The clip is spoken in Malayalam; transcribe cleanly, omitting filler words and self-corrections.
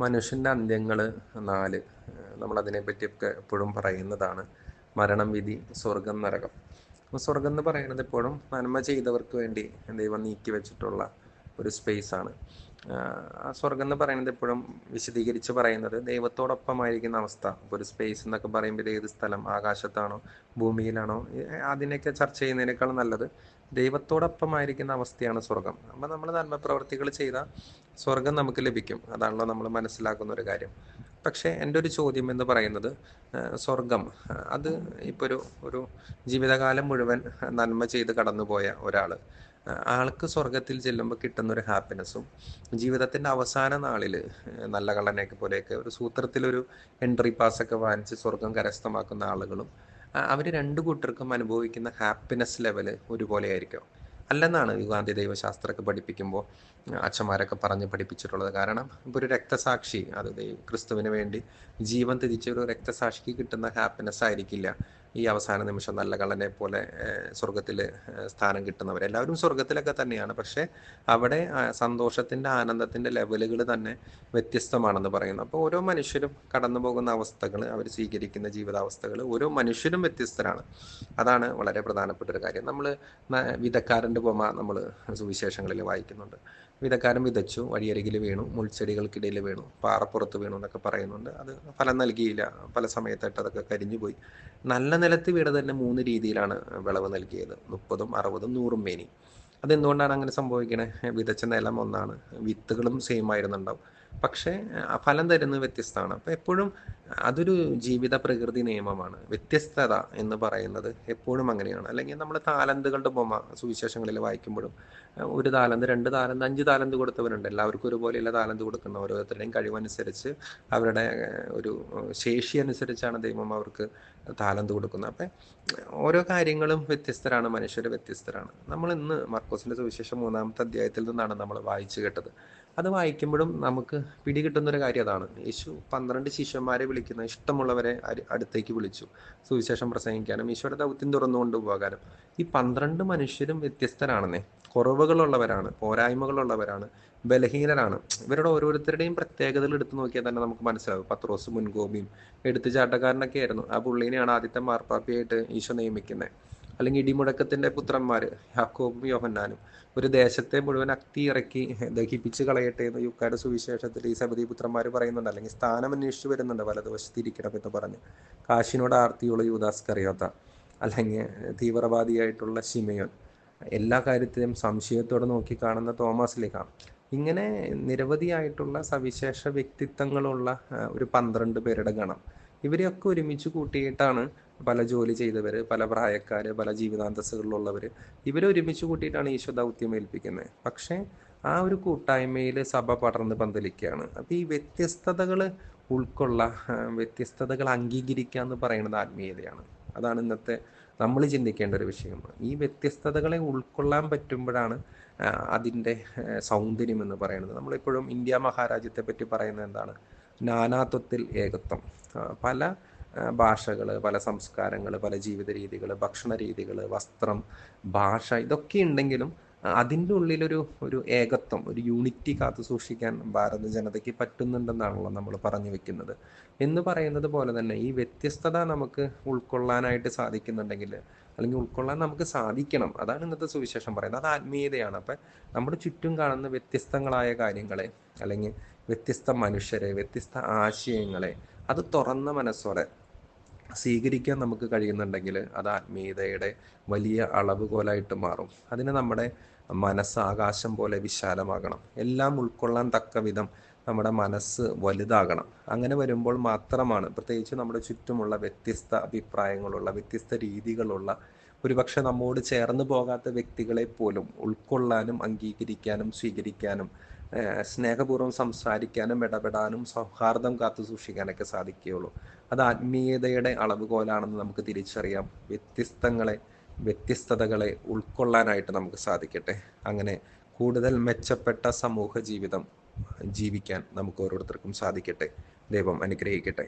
മനുഷ്യൻ്റെ അന്ത്യങ്ങൾ 4. നമ്മളതിനെപ്പറ്റിയൊക്കെ എപ്പോഴും പറയുന്നതാണ്. മരണം, വിധി, സ്വർഗം, നരകം. അപ്പോൾ സ്വർഗം എന്ന് പറയുന്നത് എപ്പോഴും നന്മ ചെയ്തവർക്ക് വേണ്ടി ദൈവം നീക്കി വെച്ചിട്ടുള്ള ഒരു സ്പേസാണ്. ആ സ്വർഗം എന്ന് പറയുന്നത് എപ്പോഴും വിശദീകരിച്ച് പറയുന്നത് ദൈവത്തോടൊപ്പമായിരിക്കുന്ന അവസ്ഥ. ഇപ്പോൾ ഒരു സ്പേസ് എന്നൊക്കെ പറയുമ്പോൾ ഇത് ഏത് സ്ഥലം, ആകാശത്താണോ ഭൂമിയിലാണോ, അതിനൊക്കെ ചർച്ച ചെയ്യുന്നതിനേക്കാൾ നല്ലത് ദൈവത്തോടൊപ്പമായിരിക്കുന്ന അവസ്ഥയാണ് സ്വർഗം. അപ്പം നമ്മൾ നന്മ പ്രവർത്തികൾ ചെയ്താൽ സ്വർഗം നമുക്ക് ലഭിക്കും. അതാണല്ലോ നമ്മൾ മനസ്സിലാക്കുന്ന ഒരു കാര്യം. പക്ഷേ എൻ്റെ ഒരു ചോദ്യം എന്ന് പറയുന്നത്, സ്വർഗം അത് ഇപ്പോൾ ഒരു ജീവിതകാലം മുഴുവൻ നന്മ ചെയ്ത് കടന്നുപോയ ഒരാൾ, ആൾക്ക് സ്വർഗത്തിൽ ചെല്ലുമ്പോൾ കിട്ടുന്നൊരു ഹാപ്പിനെസ്സും ജീവിതത്തിൻ്റെ അവസാന നാളിൽ നല്ല കള്ളനെയൊക്കെ പോലെയൊക്കെ ഒരു സൂത്രത്തിലൊരു എൻട്രി പാസ്സൊക്കെ വാങ്ങിച്ച് സ്വർഗം കരസ്ഥമാക്കുന്ന ആളുകളും, അവർ രണ്ട് കൂട്ടർക്കും അനുഭവിക്കുന്ന ഹാപ്പിനെസ് ലെവൽ ഒരുപോലെ ആയിരിക്കും. അല്ലെന്നാണ് യുഗാന്തി ദൈവശാസ്ത്രമൊക്കെ പഠിപ്പിക്കുമ്പോൾ അച്ഛന്മാരൊക്കെ പറഞ്ഞ് പഠിപ്പിച്ചിട്ടുള്ളത്. കാരണം ഇപ്പോൾ ഒരു രക്തസാക്ഷി, അത് ക്രിസ്തുവിന് വേണ്ടി ജീവൻ തിരിച്ച ഒരു രക്തസാക്ഷിക്ക് കിട്ടുന്ന ഹാപ്പിനെസ് ആയിരിക്കില്ല ഈ അവസാന നിമിഷം നല്ല കള്ളനെ പോലെ സ്വർഗത്തിൽ സ്ഥാനം കിട്ടുന്നവർ. എല്ലാവരും സ്വർഗത്തിലൊക്കെ തന്നെയാണ്, പക്ഷേ അവിടെ സന്തോഷത്തിൻ്റെ ആനന്ദത്തിൻ്റെ ലെവലുകൾ തന്നെ വ്യത്യസ്തമാണെന്ന് പറയുന്നു. അപ്പോൾ ഓരോ മനുഷ്യരും കടന്നു പോകുന്ന അവസ്ഥകൾ, അവർ സ്വീകരിക്കുന്ന ജീവിതാവസ്ഥകൾ, ഓരോ മനുഷ്യരും വ്യത്യസ്തരാണ്. അതാണ് വളരെ പ്രധാനപ്പെട്ട ഒരു കാര്യം. നമ്മൾ വിധക്കാരൻ്റെ ഉപമ നമ്മൾ സുവിശേഷങ്ങളിൽ വായിക്കുന്നുണ്ട്. വിധക്കാരൻ വിതച്ചു, വഴിയരികിൽ വീണു, മുൾച്ചെടികൾക്കിടയിൽ വീണു, പാറപ്പുറത്ത് വീണു എന്നൊക്കെ പറയുന്നുണ്ട്. അത് ഫലം നൽകിയില്ല, പല സമയത്തായിട്ട് അതൊക്കെ കരിഞ്ഞു പോയി. നല്ല നിലത്ത് വീട് തന്നെ 3 രീതിയിലാണ് വിളവ് നൽകിയത്: 30, 60, 100 മേനി. അതെന്തുകൊണ്ടാണ് അങ്ങനെ സംഭവിക്കണേ? വിതച്ച നിലം ഒന്നാണ്, വിത്തുകളും സെയിം ആയിരുന്നുണ്ടാവും, പക്ഷേ ഫലം തരുന്നത് വ്യത്യസ്തമാണ്. അപ്പോൾ എപ്പോഴും അതൊരു ജീവിത പ്രകൃതി നിയമമാണ്. വ്യത്യസ്തത എന്ന് പറയുന്നത് എപ്പോഴും അങ്ങനെയാണ്. അല്ലെങ്കിൽ നമ്മൾ താലന്തുകളുടെ ഉപമ സുവിശേഷങ്ങളിൽ വായിക്കുമ്പോഴും, 1 താലന്ത്, 2 താലന്ത്, 5 താലന്ത് കൊടുത്തവരുണ്ട്. എല്ലാവർക്കും ഒരുപോലെയല്ല താലന്ത് കൊടുക്കുന്ന, ഓരോരുത്തരുടെയും കഴിവനുസരിച്ച് അവരുടെ ഒരു ശേഷി അനുസരിച്ചാണ് ദൈവം അവർക്ക് താലന്ത് കൊടുക്കുന്നത്. അപ്പം ഓരോ കാര്യങ്ങളും വ്യത്യസ്തരാണ്, മനുഷ്യർ വ്യത്യസ്തരാണ്. നമ്മൾ ഇന്ന് മർക്കോസിൻ്റെ സുവിശേഷം 3-ാമത്തെ അധ്യായത്തിൽ നിന്നാണ് നമ്മൾ വായിച്ചു കേട്ടത്. അത് വായിക്കുമ്പോഴും നമുക്ക് പിടികിട്ടുന്നൊരു കാര്യം അതാണ്. യേശു 12 ശിഷ്യന്മാരെ വിളിക്കുന്ന, ഇഷ്ടമുള്ളവരെ അടുത്തേക്ക് വിളിച്ചു സുവിശേഷം പ്രസംഗിക്കാനും ഈശോയുടെ ദൗത്യം തുറന്നുകൊണ്ട് പോകാനും. ഈ 12 മനുഷ്യരും വ്യത്യസ്തരാണെന്നേ. കുറവുകളുള്ളവരാണ്, പോരായ്മകളുള്ളവരാണ്, ബലഹീനരാണ്. ഇവരുടെ ഓരോരുത്തരുടെയും പ്രത്യേകതകൾ എടുത്തു നോക്കിയാൽ തന്നെ നമുക്ക് മനസ്സിലാവും. പത്രോസ് മുൻകോപിയും എടുത്തുചാട്ടക്കാരനൊക്കെ ആയിരുന്നു. ആ പുള്ളീനെയാണ് ആദ്യത്തെ മാർപ്പാപ്പിയായിട്ട് ഈശോ നിയമിക്കുന്നത്. അല്ലെങ്കിൽ ഇടിമുഴക്കത്തിൻ്റെ പുത്രന്മാർ യാക്കോബും യോഹന്നാനും ഒരു ദേശത്തെ മുഴുവൻ അക്തി ഇറക്കി ദഹിപ്പിച്ച് കളയട്ടെ എന്ന് യുക്കായുടെ സുവിശേഷത്തിൽ ഈ സബദി പുത്രന്മാർ പറയുന്നുണ്ട്. അല്ലെങ്കിൽ സ്ഥാനം അന്വേഷിച്ച് വരുന്നുണ്ട്, വലതുവശത്ത് ഇരിക്കണം എന്ന് പറഞ്ഞ്. കാശിനോട് ആർത്തിയുള്ള യൂദാസ് കറിയോത്ത, അല്ലെങ്കിൽ തീവ്രവാദിയായിട്ടുള്ള ശിമയോൻ, എല്ലാ കാര്യത്തിലും സംശയത്തോടെ നോക്കി കാണുന്ന തോമസ് ലിഹ. ഇങ്ങനെ നിരവധിയായിട്ടുള്ള സവിശേഷ വ്യക്തിത്വങ്ങളുള്ള ഒരു 12 പേരുടെ ഗണം. ഇവരെയൊക്കെ ഒരുമിച്ച് കൂട്ടിയിട്ടാണ് പല ജോലി ചെയ്തവർ, പല പ്രായക്കാർ, പല ജീവിതാന്തസ്സുകളിലുള്ളവർ, ഇവരെ ഒരുമിച്ച് കൂട്ടിയിട്ടാണ് ഈശോ ദൗത്യം ഏൽപ്പിക്കുന്നത്. പക്ഷേ ആ ഒരു കൂട്ടായ്മയിൽ സഭ പടർന്ന് പന്തലിക്കുകയാണ്. അപ്പോൾ ഈ വ്യത്യസ്തതകൾ വ്യത്യസ്തതകൾ അംഗീകരിക്കുക എന്ന് പറയുന്നത് ആത്മീയതയാണ്. അതാണ് ഇന്നത്തെ നമ്മൾ ചിന്തിക്കേണ്ട ഒരു വിഷയം. ഈ വ്യത്യസ്തതകളെ ഉൾക്കൊള്ളാൻ പറ്റുമ്പോഴാണ് അതിൻ്റെ സൗന്ദര്യം എന്ന് പറയുന്നത്. നമ്മളിപ്പോഴും ഇന്ത്യ മഹാരാജ്യത്തെ പറ്റി പറയുന്നത് എന്താണ്? നാനാത്വത്തിൽ ഏകത്വം. പല ഭാഷകൾ, പല സംസ്കാരങ്ങൾ, പല ജീവിത രീതികൾ, ഭക്ഷണ രീതികൾ, വസ്ത്രം, ഭാഷ, ഇതൊക്കെ ഉണ്ടെങ്കിലും അതിൻ്റെ ഉള്ളിലൊരു ഏകത്വം, ഒരു യൂണിറ്റി കാത്തു സൂക്ഷിക്കാൻ ഭാരത ജനതയ്ക്ക് പറ്റുന്നുണ്ടെന്നാണല്ലോ നമ്മൾ പറഞ്ഞു വെക്കുന്നത്. എന്ന് പറയുന്നത് പോലെ തന്നെ ഈ വ്യത്യസ്തത നമുക്ക് ഉൾക്കൊള്ളാനായിട്ട് സാധിക്കുന്നുണ്ടെങ്കിൽ, അല്ലെങ്കിൽ ഉൾക്കൊള്ളാൻ നമുക്ക് സാധിക്കണം. അതാണ് ഇന്നത്തെ സുവിശേഷം പറയുന്നത്. അത് ആത്മീയതയാണ്. അപ്പം നമ്മുടെ ചുറ്റും കാണുന്ന വ്യത്യസ്തങ്ങളായ കാര്യങ്ങളെ, അല്ലെങ്കിൽ വ്യത്യസ്ത മനുഷ്യരെ, വ്യത്യസ്ത ആശയങ്ങളെ അത് തുറന്ന മനസ്സോടെ സ്വീകരിക്കാൻ നമുക്ക് കഴിയുന്നുണ്ടെങ്കിൽ അത് ആത്മീയതയുടെ വലിയ അളവുകോലായിട്ട് മാറും. അതിന് നമ്മുടെ മനസ്സ് ആകാശം പോലെ വിശാലമാകണം. എല്ലാം ഉൾക്കൊള്ളാൻ തക്ക വിധം നമ്മുടെ മനസ്സ് വലുതാകണം. അങ്ങനെ വരുമ്പോൾ മാത്രമാണ്, പ്രത്യേകിച്ച് നമ്മുടെ ചുറ്റുമുള്ള വ്യത്യസ്ത അഭിപ്രായങ്ങളുള്ള, വ്യത്യസ്ത രീതികളുള്ള, ഒരുപക്ഷെ നമ്മോട് ചേർന്ന് പോകാത്ത വ്യക്തികളെ പോലും ഉൾക്കൊള്ളാനും അംഗീകരിക്കാനും സ്വീകരിക്കാനും സ്നേഹപൂർവ്വം സംസാരിക്കാനും ഇടപെടാനും സൗഹാർദ്ദം കാത്തു സൂക്ഷിക്കാനൊക്കെ സാധിക്കുകയുള്ളൂ. അത് ആത്മീയതയുടെ അളവുകോലാണെന്ന് നമുക്ക് തിരിച്ചറിയാം. വ്യത്യസ്തതകളെ ഉൾക്കൊള്ളാനായിട്ട് നമുക്ക് സാധിക്കട്ടെ. അങ്ങനെ കൂടുതൽ മെച്ചപ്പെട്ട സമൂഹ ജീവിതം ജീവിക്കാൻ നമുക്ക് ഓരോരുത്തർക്കും സാധിക്കട്ടെ. ദൈവം അനുഗ്രഹിക്കട്ടെ.